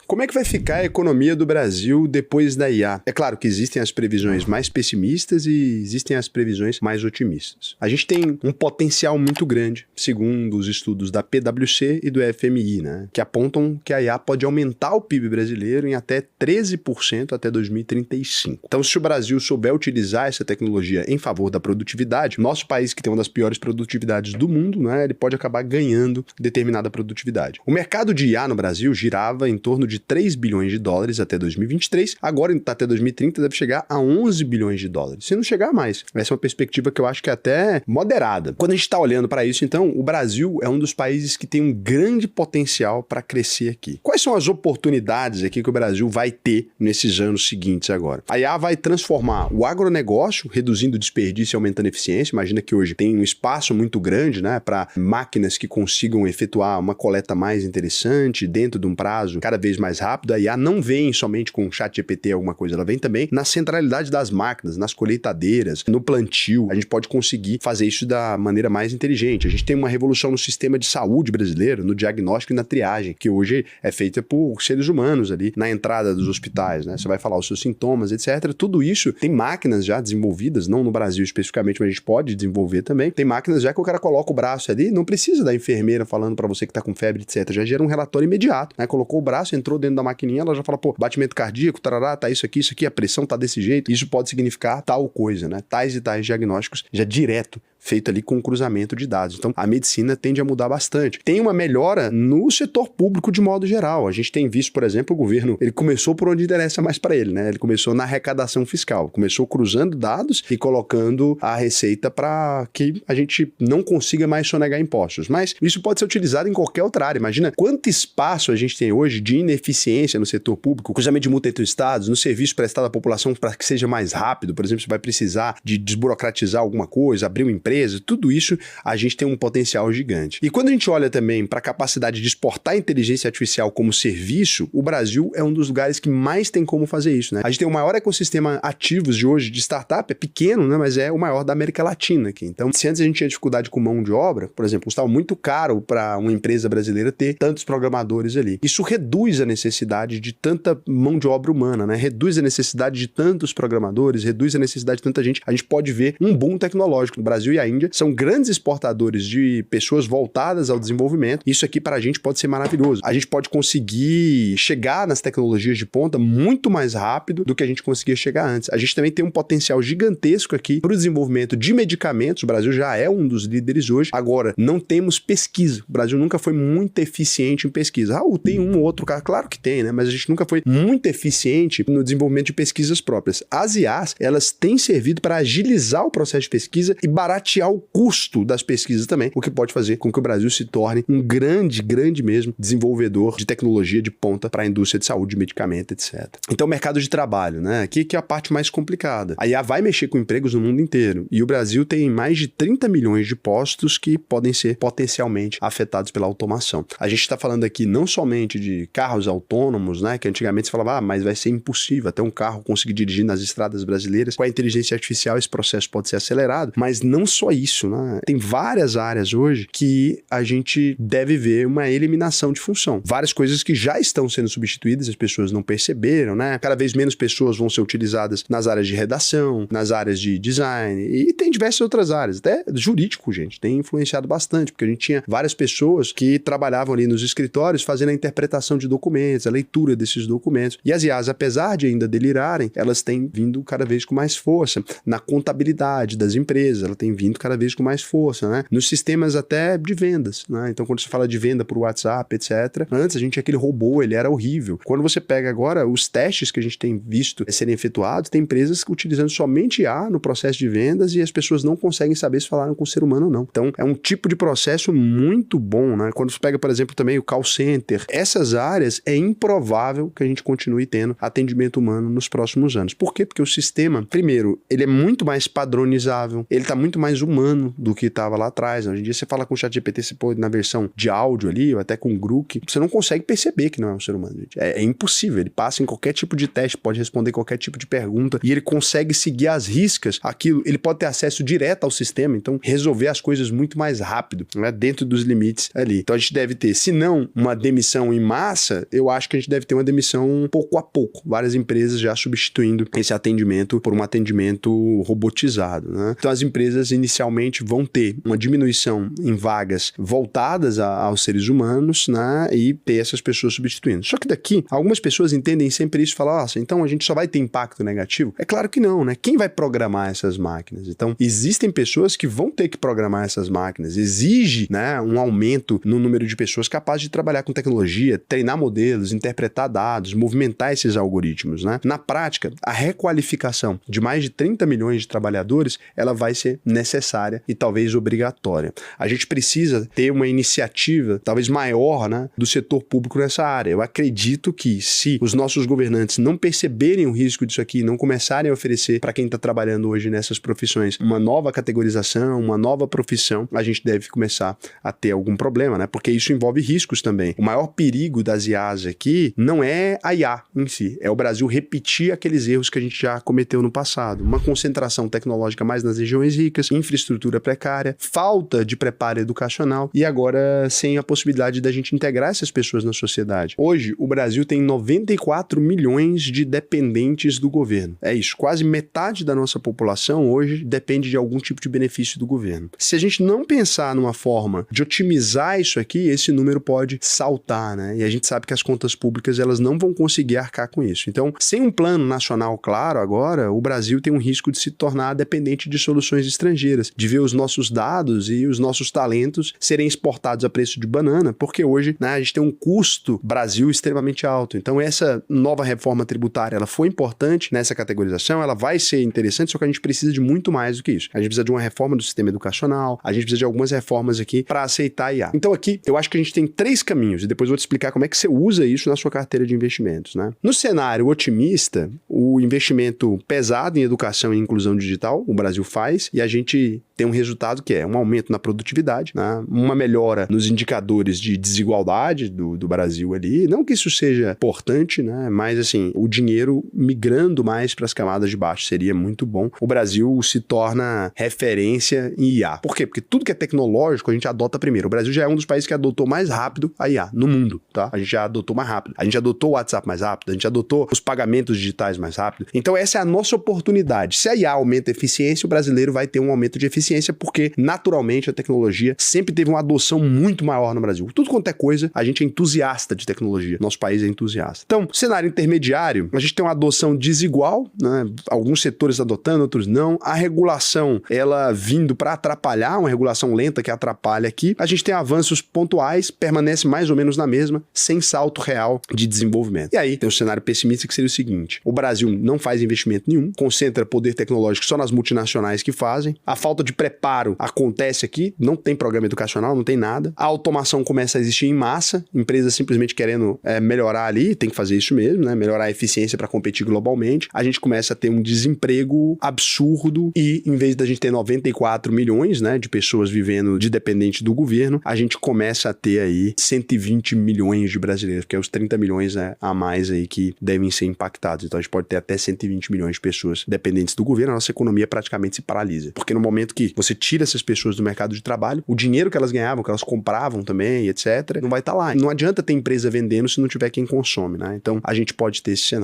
Como é que vai ficar a economia do Brasil depois da IA? É claro que existem as previsões mais pessimistas e existem as previsões mais otimistas. A gente tem um potencial muito grande, segundo os estudos da PwC e do FMI, né, que apontam que a IA pode aumentar o PIB brasileiro em até 13% até 2035. Então, se o Brasil souber utilizar essa tecnologia em favor da produtividade, nosso país, que tem uma das piores produtividades do mundo, né, ele pode acabar ganhando determinada produtividade. O mercado de IA no Brasil girava em torno de 3 bilhões de dólares até 2023, agora até 2030 deve chegar a 11 bilhões de dólares, se não chegar mais. Essa é uma perspectiva que eu acho que é até moderada. Quando a gente está olhando para isso, então, o Brasil é um dos países que tem um grande potencial para crescer aqui. Quais são as oportunidades aqui que o Brasil vai ter nesses anos seguintes agora? A IA vai transformar o agronegócio, reduzindo o desperdício e aumentando a eficiência. Imagina que hoje tem um espaço muito grande, né, para máquinas que consigam efetuar uma coleta mais interessante dentro de um prazo cada vez mais rápido. A IA não vem somente com o ChatGPT alguma coisa, ela vem também na centralidade das máquinas, nas colheitadeiras, no plantio. A gente pode conseguir fazer isso da maneira mais inteligente. A gente tem uma revolução no sistema de saúde brasileiro, no diagnóstico e na triagem, que hoje é feita por seres humanos ali na entrada dos hospitais, né? Você vai falar os seus sintomas, etc. Tudo isso tem máquinas já desenvolvidas, não no Brasil especificamente, mas a gente pode desenvolver também. Tem máquinas já que o cara coloca o braço ali, não precisa da enfermeira falando para você que tá com febre, etc. Já gera um relatório imediato, né? Colocou o braço, entrou dentro da maquininha, ela já fala, pô, batimento cardíaco, tarará, tá isso aqui, a pressão tá desse jeito. Isso pode significar tal coisa, né? Tais e tais diagnósticos já direto, feito ali com cruzamento de dados. Então, a medicina tende a mudar bastante. Tem uma melhora no setor público de modo geral. A gente tem visto, por exemplo, o governo, ele começou por onde interessa mais para ele, né? Ele começou na arrecadação fiscal, começou cruzando dados e colocando a receita para que a gente não consiga mais sonegar impostos. Mas isso pode ser utilizado em qualquer outra área. Imagina quanto espaço a gente tem hoje de ineficiência no setor público, cruzamento de multa entre os estados, no serviço prestado à população para que seja mais rápido. Por exemplo, você vai precisar de desburocratizar alguma coisa, abrir uma empresa, tudo isso a gente tem um potencial gigante. E quando a gente olha também para a capacidade de exportar a inteligência artificial como serviço, o Brasil é um dos lugares que mais tem como fazer isso, né? A gente tem o maior ecossistema ativos de hoje de startup, é pequeno, né? Mas é o maior da América Latina aqui. Então, se antes a gente tinha dificuldade com mão de obra, por exemplo, custava muito caro para uma empresa brasileira ter tantos programadores ali. Isso reduz a necessidade de tanta mão de obra humana, né? Reduz a necessidade de tantos programadores, reduz a necessidade de tanta gente. A gente pode ver um boom tecnológico no Brasil e a Índia são grandes exportadores de pessoas voltadas ao desenvolvimento. Isso aqui para a gente pode ser maravilhoso. A gente pode conseguir chegar nas tecnologias de ponta muito mais rápido do que a gente conseguia chegar antes. A gente também tem um potencial gigantesco aqui para o desenvolvimento de medicamentos. O Brasil já é um dos líderes hoje. Agora, não temos pesquisa. O Brasil nunca foi muito eficiente em pesquisa. Tem um ou outro cara, claro que tem, né? Mas a gente nunca foi muito eficiente no desenvolvimento de pesquisas próprias. As IAs, elas têm servido para agilizar o processo de pesquisa e baratear o custo das pesquisas também, o que pode fazer com que o Brasil se torne um grande mesmo desenvolvedor de tecnologia de ponta para a indústria de saúde, de medicamento, etc. Então, o mercado de trabalho, né? Aqui que é a parte mais complicada. A IA vai mexer com empregos no mundo inteiro e o Brasil tem mais de 30 milhões de postos que podem ser potencialmente afetados pela automação. A gente está falando aqui não somente de carros autônomos, né? Que antigamente se falava, mas vai ser impossível até um carro conseguir dirigir nas estradas brasileiras. Com a inteligência artificial esse processo pode ser acelerado, mas não só isso, né? Tem várias áreas hoje que a gente deve ver uma eliminação de função. Várias coisas que já estão sendo substituídas, as pessoas não perceberam, né? Cada vez menos pessoas vão ser utilizadas nas áreas de redação, nas áreas de design e tem diversas outras áreas. Até jurídico, gente, tem influenciado bastante, porque a gente tinha várias pessoas que trabalhavam ali nos escritórios fazendo a interpretação de documentos, a leitura desses documentos. E as IAs, apesar de ainda delirarem, elas têm vindo cada vez com mais força. Na contabilidade das empresas, ela tem vindo cada vez com mais força, né? Nos sistemas até de vendas, né? Então, quando você fala de venda por WhatsApp, etc., antes a gente tinha aquele robô, ele era horrível. Quando você pega agora os testes que a gente tem visto serem efetuados, tem empresas utilizando somente IA no processo de vendas e as pessoas não conseguem saber se falaram com o ser humano ou não. Então, é um tipo de processo muito bom, né? Quando você pega, por exemplo, também o call center, essas áreas é improvável que a gente continue tendo atendimento humano nos próximos anos. Por quê? Porque o sistema, primeiro, ele é muito mais padronizável, ele está muito mais mais humano do que estava lá atrás. Hoje em dia você fala com o ChatGPT, você pode na versão de áudio ali, ou até com o Grok, você não consegue perceber que não é um ser humano. Gente. É impossível. Ele passa em qualquer tipo de teste, pode responder qualquer tipo de pergunta e ele consegue seguir às riscas aquilo. Ele pode ter acesso direto ao sistema, então resolver as coisas muito mais rápido, né, dentro dos limites ali. Então a gente deve ter, se não uma demissão em massa, eu acho que a gente deve ter uma demissão pouco a pouco. Várias empresas já substituindo esse atendimento por um atendimento robotizado, né? Então as empresas inicialmente vão ter uma diminuição em vagas voltadas aos seres humanos, né, e ter essas pessoas substituindo. Só que daqui, algumas pessoas entendem sempre isso e falam, nossa, então a gente só vai ter impacto negativo? É claro que não, né? Quem vai programar essas máquinas? Então, existem pessoas que vão ter que programar essas máquinas. Exige, né, um aumento no número de pessoas capazes de trabalhar com tecnologia, treinar modelos, interpretar dados, movimentar esses algoritmos, né? Na prática, a requalificação de mais de 30 milhões de trabalhadores, ela vai ser necessária e talvez obrigatória. A gente precisa ter uma iniciativa talvez maior, né, do setor público nessa área. Eu acredito que se os nossos governantes não perceberem o risco disso aqui, não começarem a oferecer para quem está trabalhando hoje nessas profissões uma nova categorização, uma nova profissão, a gente deve começar a ter algum problema, né? Porque isso envolve riscos também. O maior perigo das IAs aqui não é a IA em si, é o Brasil repetir aqueles erros que a gente já cometeu no passado. Uma concentração tecnológica mais nas regiões ricas, infraestrutura precária, falta de preparo educacional e agora sem a possibilidade da gente integrar essas pessoas na sociedade. Hoje, o Brasil tem 94 milhões de dependentes do governo. É isso, quase metade da nossa população hoje depende de algum tipo de benefício do governo. Se a gente não pensar numa forma de otimizar isso aqui, esse número pode saltar, né? E a gente sabe que as contas públicas, elas não vão conseguir arcar com isso. Então, sem um plano nacional claro agora, o Brasil tem um risco de se tornar dependente de soluções estrangeiras, de ver os nossos dados e os nossos talentos serem exportados a preço de banana, porque hoje, né, a gente tem um custo Brasil extremamente alto. Então, essa nova reforma tributária, ela foi importante nessa categorização, ela vai ser interessante, só que a gente precisa de muito mais do que isso. A gente precisa de uma reforma do sistema educacional, a gente precisa de algumas reformas aqui para aceitar a IA. Então, aqui, eu acho que a gente tem 3 caminhos, e depois eu vou te explicar como é que você usa isso na sua carteira de investimentos, né? No cenário otimista, o investimento pesado em educação e inclusão digital, o Brasil faz, e a gente tem um resultado que é um aumento na produtividade, né? Uma melhora nos indicadores de desigualdade do Brasil ali. Não que isso seja importante, né? Mas, assim, o dinheiro migrando mais para as camadas de baixo seria muito bom. O Brasil se torna referência em IA. Por quê? Porque tudo que é tecnológico a gente adota primeiro. O Brasil já é um dos países que adotou mais rápido a IA no mundo, tá? A gente já adotou mais rápido. A gente adotou o WhatsApp mais rápido, a gente adotou os pagamentos digitais mais rápido. Então, essa é a nossa oportunidade. Se a IA aumenta a eficiência, o brasileiro vai ter um aumento de eficiência, porque, naturalmente, a tecnologia sempre teve uma adoção muito maior no Brasil. Tudo quanto é coisa, a gente é entusiasta de tecnologia. Nosso país é entusiasta. Então, cenário intermediário, a gente tem uma adoção desigual, né? Alguns setores adotando, outros não. A regulação, ela vindo para atrapalhar, uma regulação lenta que atrapalha aqui. A gente tem avanços pontuais, permanece mais ou menos na mesma, sem salto real de desenvolvimento. E aí, tem um cenário pessimista que seria o seguinte: o Brasil não faz investimento nenhum, concentra poder tecnológico só nas multinacionais que fazem. A falta de preparo acontece aqui, não tem programa educacional, não tem nada. A automação começa a existir em massa, empresas simplesmente querendo melhorar ali, tem que fazer isso mesmo, né? Melhorar a eficiência para competir globalmente. A gente começa a ter um desemprego absurdo e, em vez da gente ter 94 milhões, né, de pessoas vivendo de dependente do governo, a gente começa a ter aí 120 milhões de brasileiros, que é os 30 milhões, né, a mais aí que devem ser impactados. Então a gente pode ter até 120 milhões de pessoas dependentes do governo, a nossa economia praticamente se paralisa. Porque no momento que você tira essas pessoas do mercado de trabalho, o dinheiro que elas ganhavam, que elas compravam também, etc., não vai estar lá. Não adianta ter empresa vendendo se não tiver quem consome, né? Então a gente pode ter esse cenário.